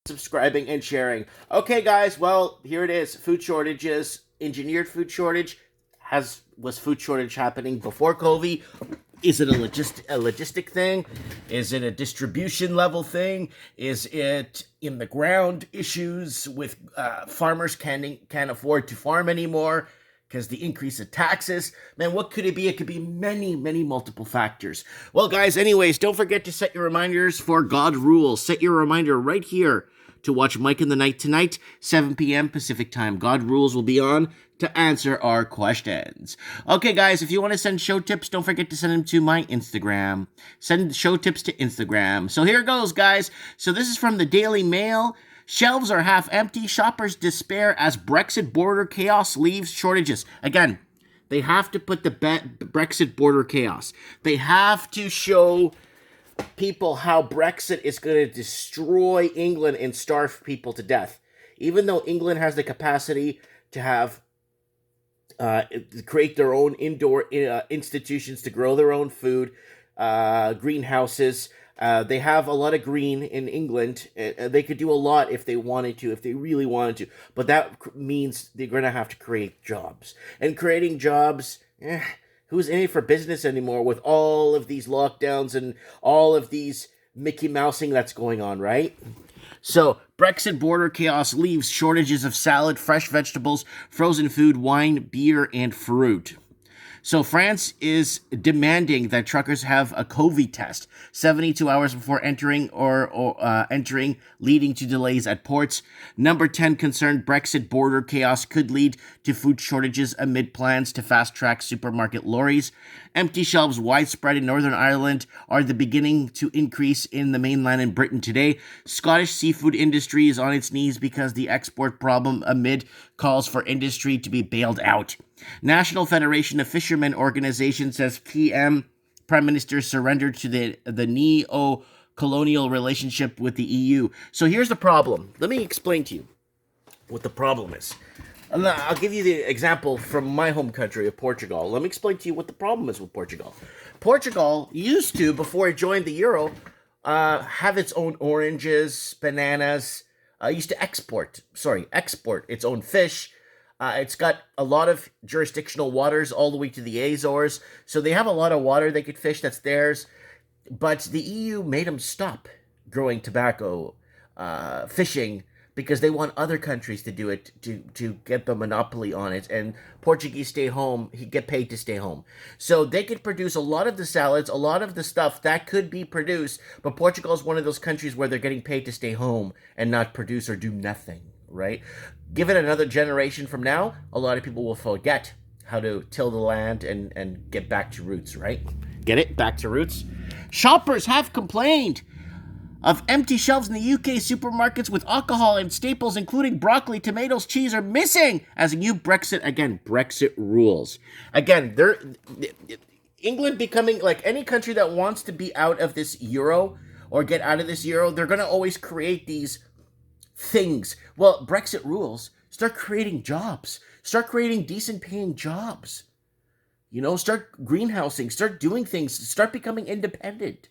subscribing, and sharing. Okay, guys, well, here it is. Food shortages, engineered food shortage. Was food shortage happening before COVID? Is it a logistic thing? Is it a distribution level thing? Is it in the ground issues with farmers can't afford to farm anymore because the increase of taxes? Man, what could it be? It could be many multiple factors. Well, guys, anyways, don't forget to set your reminders for God Rules. Set your reminder right here to watch Mike in the Night tonight, 7 p.m. Pacific time. God Rules will be on to answer our questions. Okay, guys, if you want to send show tips, don't forget to send them to my Instagram. Send show tips to Instagram. So here goes, guys. So this is from the Daily Mail. Shelves are half empty. Shoppers despair as Brexit border chaos leaves shortages. Again, they have to put the Brexit border chaos. They have to show people how Brexit is going to destroy England and starve people to death. Even though England has the capacity to have create their own indoor institutions to grow their own food, greenhouses. They have a lot of green in England. They could do a lot if they wanted to, if they really wanted to. But that means they're going to have to create jobs. And creating jobs, who's in it for business anymore with all of these lockdowns and all of these Mickey Mousing that's going on, right? So, Brexit border chaos leaves shortages of salad, fresh vegetables, frozen food, wine, beer, and fruit. So France is demanding that truckers have a COVID test 72 hours before entering or entering, leading to delays at ports. Number 10 concerned Brexit border chaos could lead to food shortages amid plans to fast-track supermarket lorries. Empty shelves widespread in Northern Ireland are the beginning to increase in the mainland in Britain today. Scottish seafood industry is on its knees because the export problem amid calls for industry to be bailed out. National Federation of Fishermen organization says Prime Minister surrendered to the neo-colonial relationship with the EU. So here's the problem. Let me explain to you what the problem is. I'll give you the example from my home country of Portugal. Let me explain to you what the problem is with Portugal. Portugal used to, before it joined the Euro, have its own oranges, bananas. Used to export its own fish. It's got a lot of jurisdictional waters all the way to the Azores. So they have a lot of water they could fish that's theirs. But the EU made them stop growing tobacco, fishing, because they want other countries to do it to get the monopoly on it. And Portuguese stay home, get paid to stay home. So they could produce a lot of the salads, a lot of the stuff that could be produced. But Portugal is one of those countries where they're getting paid to stay home and not produce or do nothing, right? Give it another generation from now, a lot of people will forget how to till the land and get back to roots, right? Get it? Back to roots? Shoppers have complained of empty shelves in the UK supermarkets with alcohol and staples including broccoli, tomatoes, cheese are missing as a new Brexit rules. Again, England becoming like any country that wants to be out of this euro or get out of this euro, they're going to always create these things. Well, Brexit rules. Start creating jobs. Start creating decent paying jobs. Start greenhousing. Start doing things. Start becoming independent.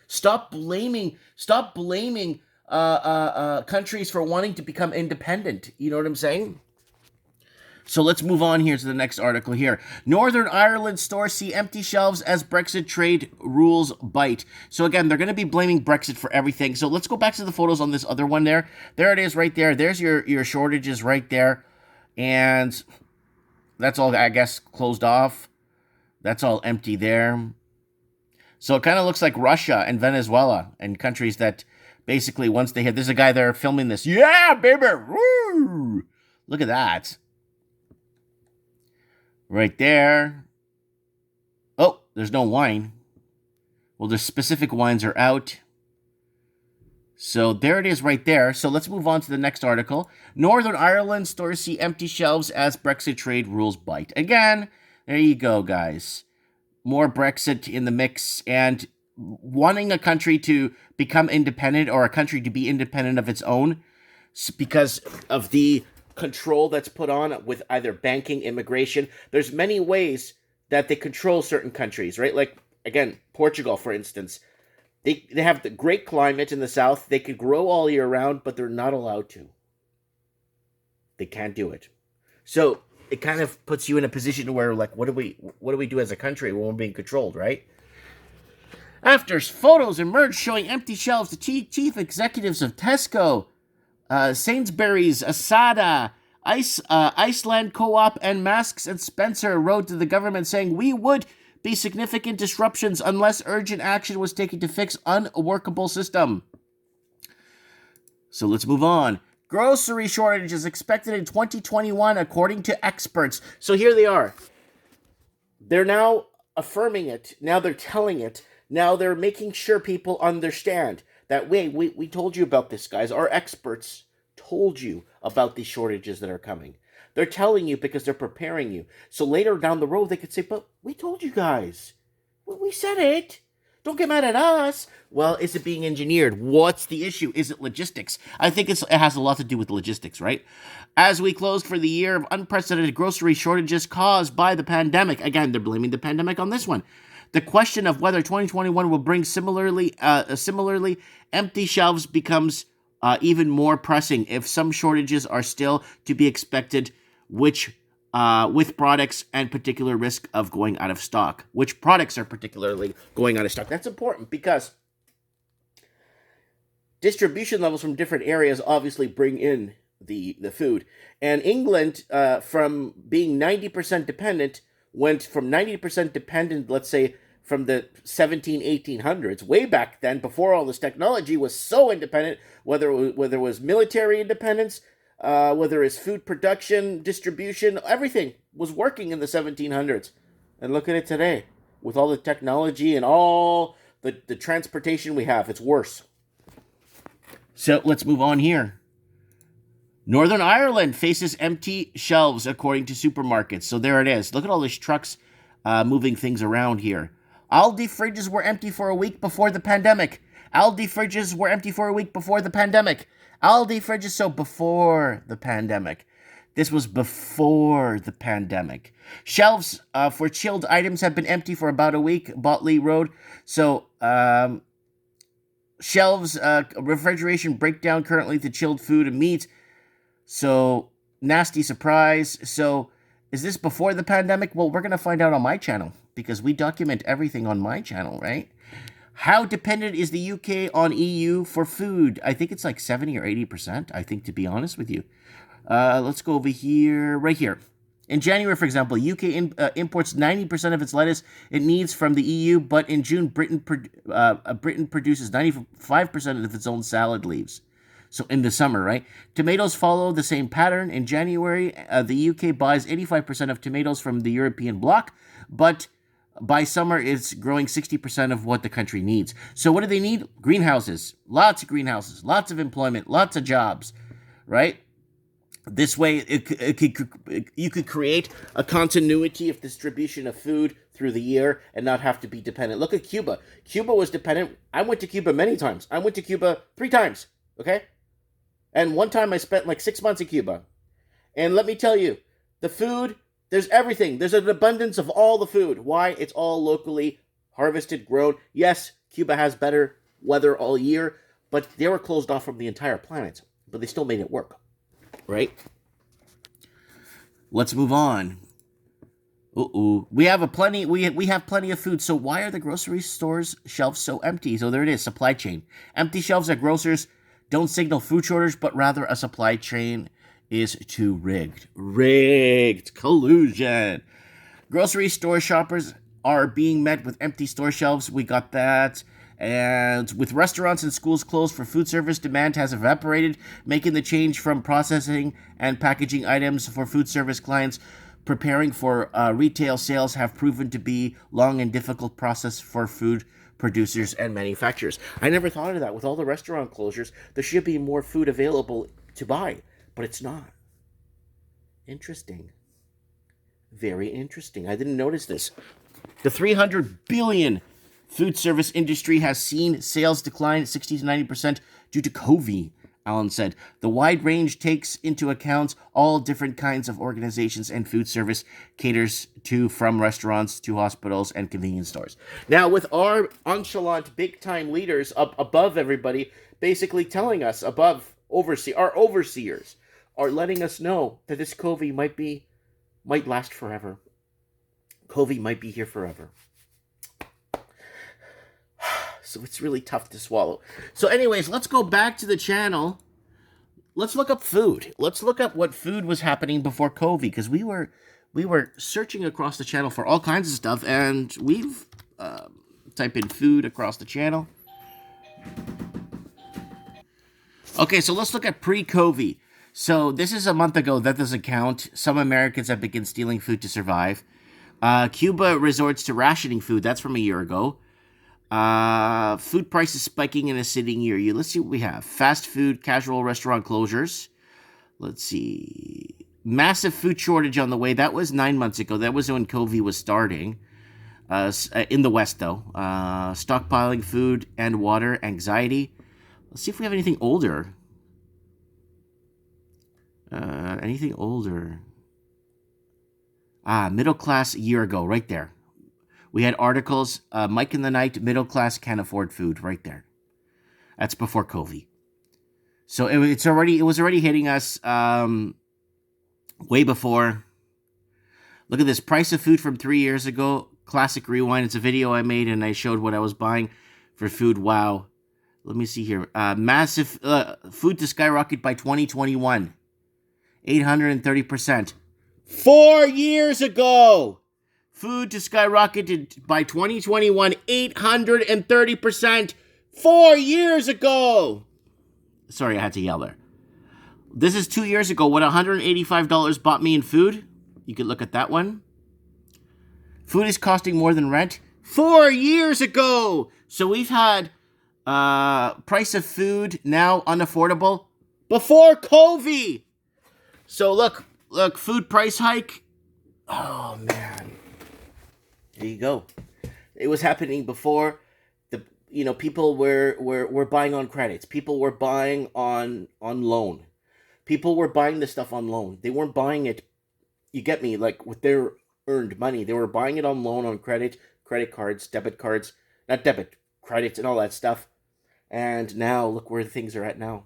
Stop blaming countries for wanting to become independent. You know what I'm saying? So let's move on here to the next article here. Northern Ireland stores see empty shelves as Brexit trade rules bite. So again, they're going to be blaming Brexit for everything. So let's go back to the photos on this other one there. There it is right there. There's your shortages right there. And that's all, I guess, closed off. That's all empty there. So it kind of looks like Russia and Venezuela and countries that basically once they hit, there's a guy there filming this. Yeah, baby. Woo! Look at that. Right there. Oh, there's no wine. Well, the specific wines are out. So there it is right there. So let's move on to the next article. Northern Ireland stores see empty shelves as Brexit trade rules bite. Again, there you go, guys. More Brexit in the mix and wanting a country to become independent or a country to be independent of its own because of the control that's put on with either banking, immigration. There's many ways that they control certain countries, right? Like, again, Portugal, for instance. They have the great climate in the south. They could grow all year round, but they're not allowed to. They can't do it. So it kind of puts you in a position where, like, what do we do as a country when we're being controlled, right? After photos emerged showing empty shelves, the chief executives of Tesco, Sainsbury's, Asada, Iceland Co-op, and Masks and Spencer wrote to the government saying we would be significant disruptions unless urgent action was taken to fix unworkable system. So let's move on. Grocery shortage is expected in 2021, according to experts. So here they are. They're now affirming it. Now they're telling it. Now they're making sure people understand that, we told you about this, guys. Our experts told you about these shortages that are coming. They're telling you because they're preparing you. So later down the road, they could say, but we told you guys. We said it. Don't get mad at us. Well, is it being engineered? What's the issue? Is it logistics? I think it has a lot to do with logistics, right? As we close for the year of unprecedented grocery shortages caused by the pandemic. Again, they're blaming the pandemic on this one. The question of whether 2021 will bring similarly empty shelves becomes even more pressing if some shortages are still to be expected, which with products and particular risk of going out of stock. Which products are particularly going out of stock? That's important because distribution levels from different areas obviously bring in the food. And England, from being 90% dependent, went from 90% dependent, let's say, from the 1800s, way back then, before all this technology, was so independent, whether it was military independence, whether it's food production, distribution, everything was working in the 1700s. And look at it today. With all the technology and all the transportation we have, it's worse. So let's move on here. Northern Ireland faces empty shelves, according to supermarkets. So there it is. Look at all these trucks moving things around here. Aldi fridges were empty for a week before the pandemic. Aldi fridges were empty for a week before the pandemic. Aldi fridges, so before the pandemic. This was before the pandemic. Shelves for chilled items have been empty for about a week, Botley Road. So, shelves, refrigeration breakdown currently to chilled food and meat. So, nasty surprise. So, is this before the pandemic? Well, we're going to find out on my channel because we document everything on my channel, right? How dependent is the UK on EU for food? I think it's like 70 or 80%, I think, to be honest with you. Let's go over here, right here. In January, for example, UK imports 90% of its lettuce it needs from the EU, but in June, Britain produces 95% of its own salad leaves. So in the summer, right? Tomatoes follow the same pattern. In January, the UK buys 85% of tomatoes from the European bloc, but by summer, it's growing 60% of what the country needs. So what do they need? Greenhouses. Lots of greenhouses. Lots of employment. Lots of jobs, right? This way, you could create a continuity of distribution of food through the year and not have to be dependent. Look at Cuba. Cuba was dependent. I went to Cuba many times. I went to Cuba 3 times, okay? And one time I spent like 6 months in Cuba. And let me tell you, the food, there's everything. There's an abundance of all the food. Why? It's all locally harvested, grown. Yes, Cuba has better weather all year, but they were closed off from the entire planet. But they still made it work. Right? Let's move on. We have plenty of food. So why are the grocery stores shelves so empty? So there it is, supply chain. Empty shelves at grocers don't signal food shortage, but rather a supply chain is too rigged. Rigged. Collusion. Grocery store shoppers are being met with empty store shelves. We got that. And with restaurants and schools closed for food service, demand has evaporated, making the change from processing and packaging items for food service clients preparing for retail sales have proven to be long and difficult process for food producers and manufacturers. I never thought of that. With all the restaurant closures, there should be more food available to buy, but it's not. Interesting. Very interesting. I didn't notice this. The 300 billion food service industry has seen sales decline 60 to 90% due to COVID. Allen said. The wide range takes into account all different kinds of organizations and food service caters to, from restaurants to hospitals and convenience stores. Now, with our nonchalant big time leaders up above everybody, basically telling us above our overseers are letting us know that this COVID might last forever. COVID might be here forever. So it's really tough to swallow. So anyways, let's go back to the channel. Let's look up food. Let's look up what food was happening before COVID, because we were searching across the channel for all kinds of stuff, and we've typed in food across the channel. Okay, so let's look at pre-COVID. So this is a month ago. That doesn't count. Some Americans have begun stealing food to survive. Cuba resorts to rationing food. That's from a year ago. Food prices spiking in a city near you. Let's see what we have. Fast food, casual restaurant closures. Let's see. Massive food shortage on the way. That was 9 months ago. That was when COVID was starting. In the West, though. Stockpiling food and water, anxiety. Let's see if we have anything older. Anything older? Middle class a year ago, right there. We had articles, Mike in the Night, middle class can't afford food, right there. That's before COVID. So it was already hitting us way before. Look at this, price of food from 3 years ago. Classic rewind. It's a video I made and I showed what I was buying for food. Wow. Let me see here. Massive food to skyrocket by 2021. 830%. 4 years ago. Food to skyrocketed by 2021, 830%. 4 years ago. Sorry, I had to yell there. This is 2 years ago. What $185 bought me in food? You could look at that one. Food is costing more than rent. 4 years ago. So we've had price of food now unaffordable before COVID. So look, food price hike. Oh man. There you go. It was happening before. People were buying on credits. People were buying on loan. People were buying this stuff on loan. They weren't buying it, you get me, like with their earned money. They were buying it on loan, on credit cards, credits and all that stuff. And now look where things are at now.